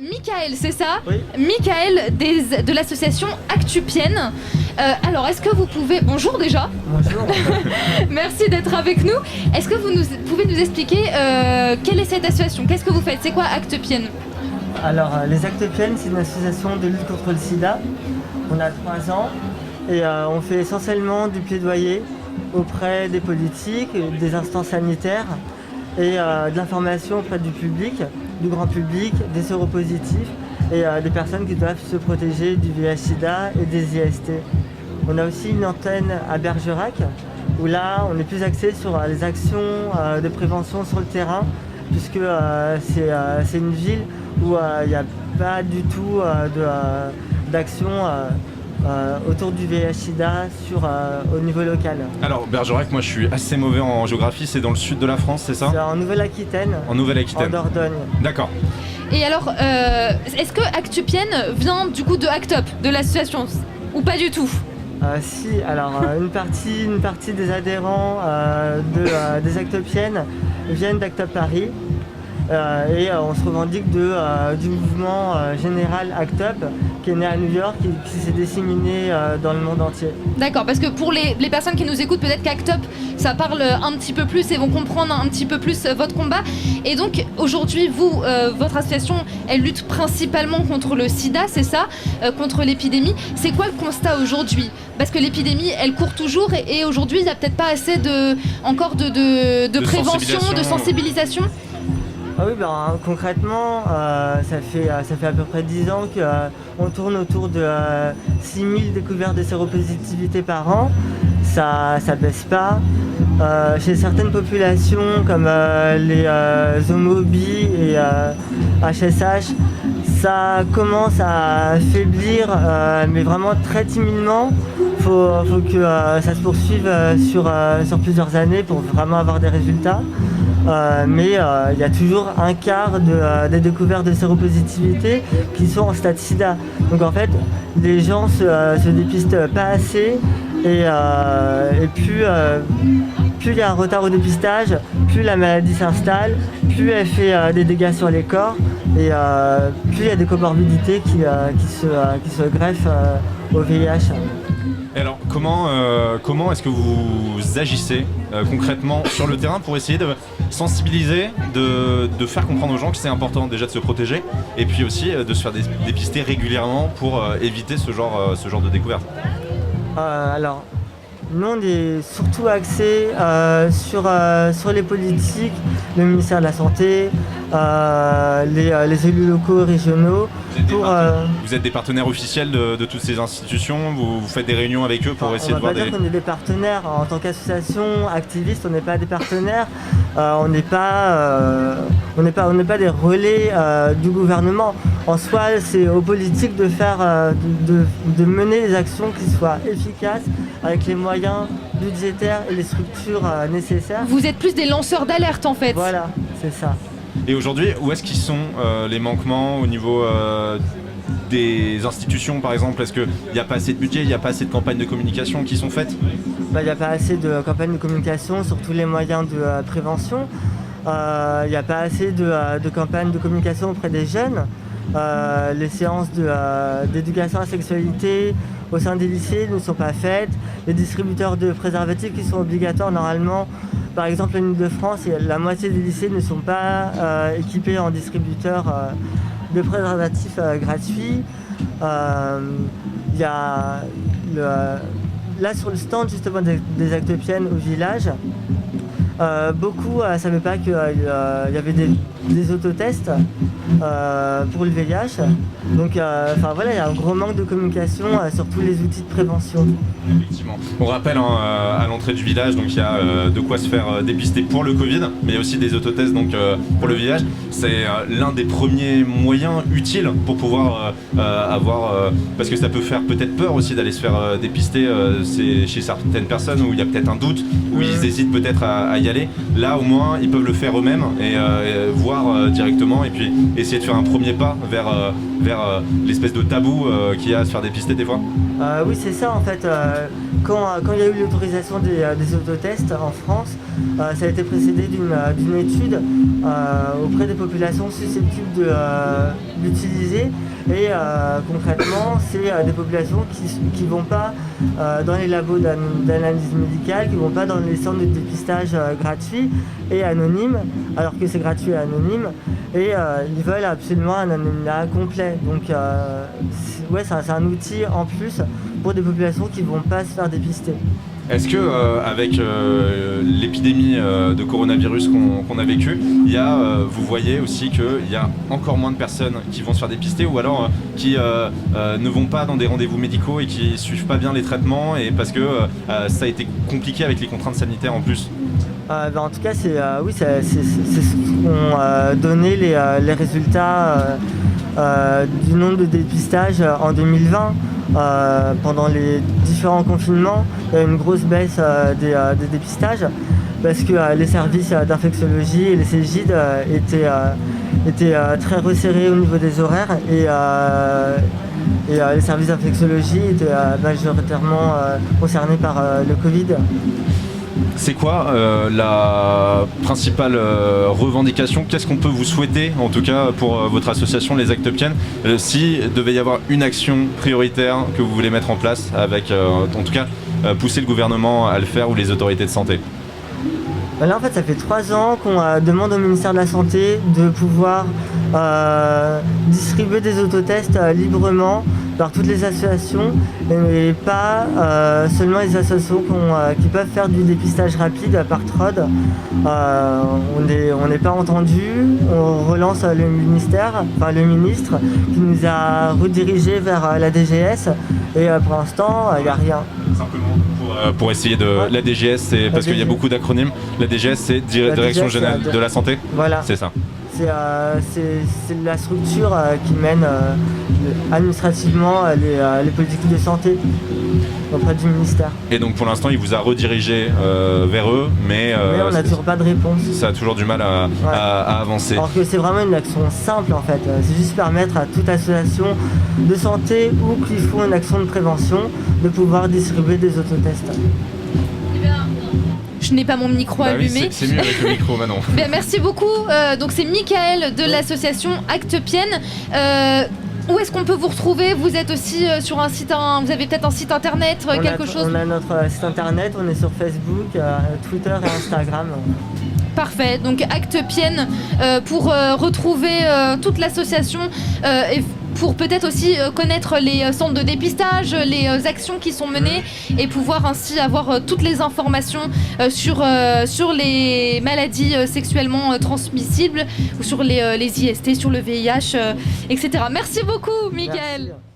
Michael, c'est ça? Oui. Michael de l'association Actupienne. Alors, est-ce que vous pouvez... Bonjour déjà. Bonjour. Merci d'être avec nous. Est-ce que vous pouvez nous expliquer quelle est cette association? Qu'est-ce que vous faites? C'est quoi Actupienne? Alors, les Actupiennes, c'est une association de lutte contre le sida. On a 3 ans et on fait essentiellement du plaidoyer auprès des politiques, des instances sanitaires et de l'information auprès du public, du grand public, des séropositifs et des personnes qui doivent se protéger du VIH/SIDA et des IST. On a aussi une antenne à Bergerac où là on est plus axé sur les actions de prévention sur le terrain puisque c'est une ville où il n'y a pas du tout d'action autour du VIH/SIDA au niveau local. Alors Bergerac, moi je suis assez mauvais en géographie, c'est dans le sud de la France, c'est ça? C'est en Nouvelle-Aquitaine. En Nouvelle-Aquitaine. En Dordogne. D'accord. Et alors, est-ce que Actupienne vient du coup de Act Up, de l'association, ou pas du tout? Si, alors une partie des adhérents des Actupiennes viennent d'Act Up Paris et on se revendique du mouvement général Act Up qui est né à New York et qui s'est disséminé dans le monde entier. D'accord, parce que pour les personnes qui nous écoutent, peut-être qu'Act Up, ça parle un petit peu plus et vont comprendre un petit peu plus votre combat. Et donc aujourd'hui, vous, votre association, elle lutte principalement contre le sida, c'est ça, contre l'épidémie. C'est quoi le constat aujourd'hui? Parce que l'épidémie, elle court toujours et aujourd'hui, il n'y a peut-être pas assez de prévention, de sensibilisation. Ah oui, concrètement, ça fait à peu près 10 ans qu'on tourne autour de 6000 découvertes de séropositivité par an. Ça baisse pas. Chez certaines populations comme les homo-bi et HSH, ça commence à faiblir, mais vraiment très timidement. Faut que ça se poursuive sur plusieurs années pour vraiment avoir des résultats. Mais il y a toujours un quart des découvertes de séropositivité qui sont en stade sida. Donc en fait, les gens se dépistent pas assez et plus il y a un retard au dépistage, plus la maladie s'installe, plus elle fait des dégâts sur les corps et plus il y a des comorbidités qui se greffent au VIH. Et alors, comment est-ce que vous agissez concrètement sur le terrain pour essayer de sensibiliser, de faire comprendre aux gens que c'est important déjà de se protéger et puis aussi de se faire dépister régulièrement pour éviter ce genre de découverte? Alors, nous on est surtout axé sur les politiques, le ministère de la Santé, les élus locaux, régionaux. Vous êtes des partenaires officiels de toutes ces institutions, vous faites des réunions avec eux pour essayer de voir des... On va pas dire qu'on est des partenaires. En tant qu'association activiste, on n'est pas des partenaires. On n'est pas des relais du gouvernement. En soi, c'est aux politiques de de mener des actions qui soient efficaces avec les moyens budgétaires et les structures nécessaires. Vous êtes plus des lanceurs d'alerte en fait. Voilà, c'est ça. Et aujourd'hui, où est-ce qu'ils sont les manquements au niveau des institutions par exemple? Est-ce qu'il n'y a pas assez de budget, il n'y a pas assez de campagnes de communication qui sont faites? Il n'y a pas assez de campagnes de communication sur tous les moyens de prévention. Il n'y a pas assez de campagnes de communication auprès des jeunes. Les séances d'éducation à la sexualité au sein des lycées ne sont pas faites. Les distributeurs de préservatifs qui sont obligatoires normalement, par exemple en Ile-de-France, la moitié des lycées ne sont pas équipés en distributeurs de préservatifs gratuits. Il y a là sur le stand justement des Actupiennes au village, beaucoup ne savaient pas qu'il y avait des autotests pour le VIH. Donc voilà, il y a un gros manque de communication sur tous les outils de prévention. Effectivement. On rappelle à l'entrée du village, donc il y a de quoi se faire dépister pour le Covid, mais il y a aussi des autotests donc, pour le VIH. C'est l'un des premiers moyens utiles pour pouvoir avoir... parce que ça peut faire peut-être peur aussi d'aller se faire dépister chez certaines personnes où il y a peut-être un doute, où ils hésitent peut-être à y aller. Là au moins ils peuvent le faire eux-mêmes et voir directement et puis essayer de faire un premier pas vers l'espèce de tabou qu'il y a à se faire dépister des fois. Oui, c'est ça en fait. Quand il y a eu l'autorisation des autotests en France, ça a été précédé d'une étude auprès des populations susceptibles de l'utiliser. Et concrètement, c'est des populations qui ne vont pas dans les labos d'analyse médicale, qui ne vont pas dans les centres de dépistage gratuits et anonymes, alors que c'est gratuit et anonyme, et ils veulent absolument un anonymat complet. Donc c'est un outil en plus pour des populations qui ne vont pas se faire dépister. Est-ce que avec l'épidémie de coronavirus qu'on a vécue, vous voyez aussi qu'il y a encore moins de personnes qui vont se faire dépister ou alors qui ne vont pas dans des rendez-vous médicaux et qui suivent pas bien les traitements et parce que ça a été compliqué avec les contraintes sanitaires en plus? En tout cas, c'est ce qu'ont donné les résultats du nombre de dépistages en 2020. Pendant les différents confinements, il y a eu une grosse baisse des dépistages parce que les services d'infectiologie et les Cégides étaient très resserrés au niveau des horaires et les services d'infectiologie étaient majoritairement concernés par le Covid. C'est quoi la principale revendication? Qu'est-ce qu'on peut vous souhaiter, en tout cas pour votre association Les Actopiennes, si devait y avoir une action prioritaire que vous voulez mettre en place avec, en tout cas, pousser le gouvernement à le faire ou les autorités de santé? Là, en fait, ça fait 3 ans qu'on demande au ministère de la Santé de pouvoir distribuer des autotests librement par toutes les associations et pas seulement les associations qui peuvent faire du dépistage rapide par TROD. On n'est pas entendu, on relance le ministre qui nous a redirigés vers la DGS et pour l'instant il n'y a rien. Simplement pour essayer de... Ouais. La DGS, c'est parce qu'il y a beaucoup d'acronymes. La DGS, c'est Direction Générale de la Santé. Voilà. C'est ça. C'est la structure qui mène administrativement les politiques de santé auprès du ministère. Et donc pour l'instant, il vous a redirigé vers eux, mais on n'a toujours pas de réponse. Ça a toujours du mal à avancer. Alors que c'est vraiment une action simple en fait. C'est juste permettre à toute association de santé ou qui font une action de prévention de pouvoir distribuer des autotests. Je n'ai pas mon micro allumé. Oui, c'est mieux avec le micro maintenant. Bien, merci beaucoup. Donc c'est Michael de l'association Actopiennes. Où est-ce qu'on peut vous retrouver? Vous êtes aussi sur un site, vous avez peut-être un site internet, quelque chose? On a notre site internet, on est sur Facebook, Twitter et Instagram. Parfait, donc Actopiennes pour retrouver toute l'association et pour peut-être aussi connaître les centres de dépistage, les actions qui sont menées et pouvoir ainsi avoir toutes les informations sur les maladies sexuellement transmissibles ou sur les IST, sur le VIH, etc. Merci beaucoup, Mickaël. Merci.